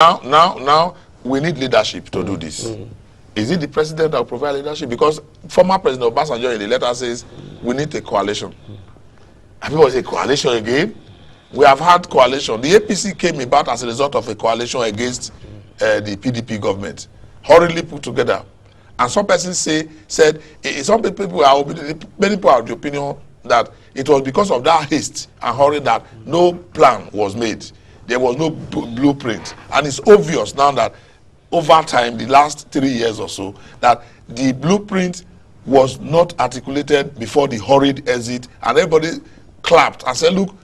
Now, we need leadership to do this. Is it the president that will provide leadership? Because former President Obansajo in the letter says we need a coalition. And people say coalition again? We have had coalition. The APC came about as a result of a coalition against the PDP government, hurriedly put together. And some persons said some people are many people are of the opinion that it was because of that haste and hurry that no plan was made. There was no blueprint, and it's obvious now that over time, the last 3 years or so, that the blueprint was not articulated before the hurried exit, and everybody clapped and said, "Look,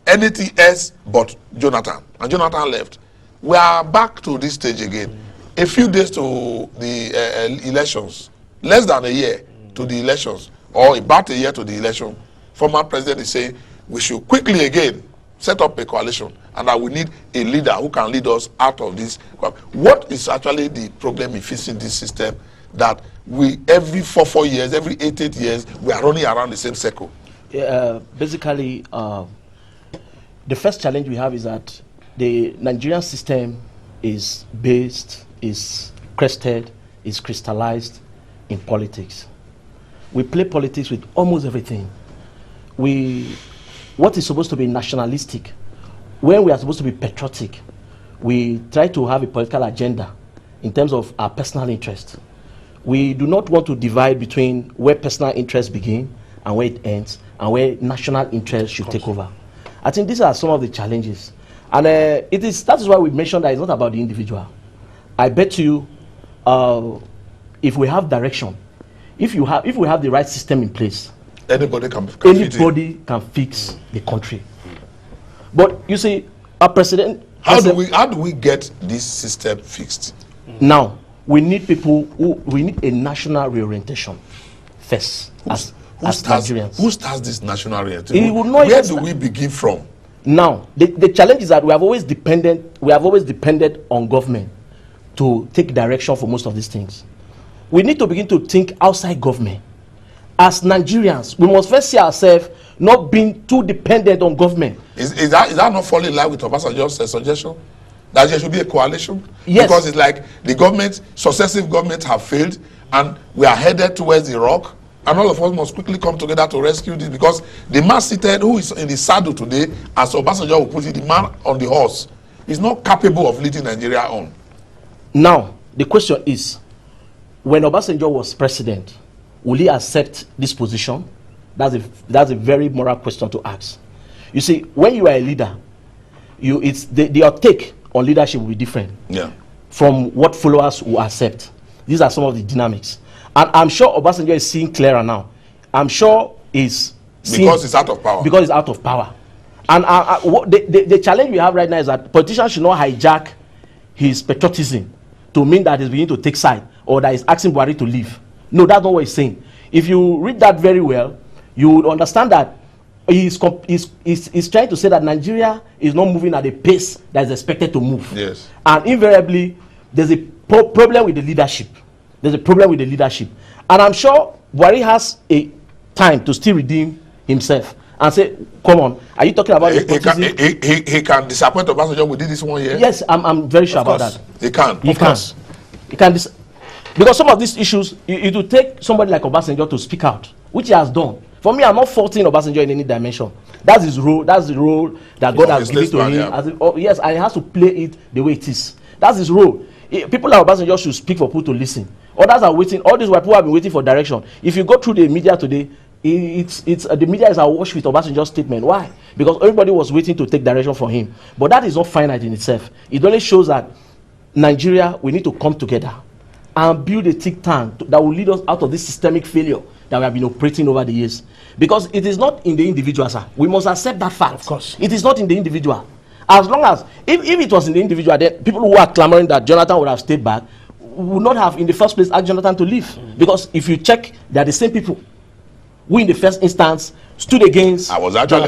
anything else but Jonathan," and Jonathan left. We are back to this stage again. A few days to the elections, less than a year to the elections, or about a year to the election, former president is saying we should quickly again set up a coalition, and that we need a leader who can lead us out of this. What is actually the problem in fixing this system that we every 4 years, every 8 years, we are running around the same circle? Basically, the first challenge we have is that the Nigerian system is crested, is crystallized in politics. We play politics with almost everything. What is supposed to be nationalistic, when we are supposed to be patriotic, we try to have a political agenda in terms of our personal interest. We do not want to divide between where personal interests begin and where it ends, and where national interest should take over. I think these are some of the challenges. And that is why we mentioned that it's not about the individual. I bet you, if we have direction, if we have the right system in place, anybody can fix the country. But you see, our president. How do we get this system fixed? Now we need we need a national reorientation first. Who starts this national reorientation? Where do we begin from? Now the challenge is that we have always depended on government to take direction for most of these things. We need to begin to think outside government. As Nigerians, we must first see ourselves not being too dependent on government. Is that not falling in line with Obansajo's suggestion? That there should be a coalition? Yes. Because it's like successive governments have failed, and we are headed towards the rock, and all of us must quickly come together to rescue this, because the man seated, who is in the saddle today, as Obansajo will put it, the man on the horse, is not capable of leading Nigeria on. Now, the question is, when Obansajo was president, will he accept this position? That's a very moral question to ask. You see, when you are a leader, your take on leadership will be different from what followers will accept. These are some of the dynamics. And I'm sure Obansajo is seeing clearer now. I'm sure because it's out of power. Because it's out of power. And the challenge we have right now is that politicians should not hijack his patriotism to mean that he's beginning to take side, or that he's asking Buhari to leave. No, that's not what he's saying. If you read that very well, you would understand that he's trying to say that Nigeria is not moving at a pace that is expected to move. Yes. And invariably, there's a problem with the leadership. There's a problem with the leadership. And I'm sure Buhari has a time to still redeem himself and say, come on, are you talking about he can disappoint Obansajo within this 1 year? Yes, I'm very sure about that. He can. He can. Because some of these issues, it will take somebody like Obansajo to speak out, which he has done. For me, I'm not faulting Obansajo in any dimension. That's his role. That's the role that God has given to him. Yes, and he has to play it the way it is. That's his role. People like Obansajo should speak for people to listen. Others are waiting. All these people have been waiting for direction. If you go through the media today, the media is awash with Obansajo's statement. Why? Because everybody was waiting to take direction from him. But that is not finite in itself. It only shows that Nigeria, we need to come together and build a think tank that will lead us out of this systemic failure that we have been operating over the years. Because it is not in the individual, sir. We must accept that fact. Of course. It is not in the individual. As long as, if it was in the individual, then people who are clamoring that Jonathan would have stayed back would not have, in the first place, asked Jonathan to leave. Because if you check, they are the same people who, in the first instance, stood against Jonathan.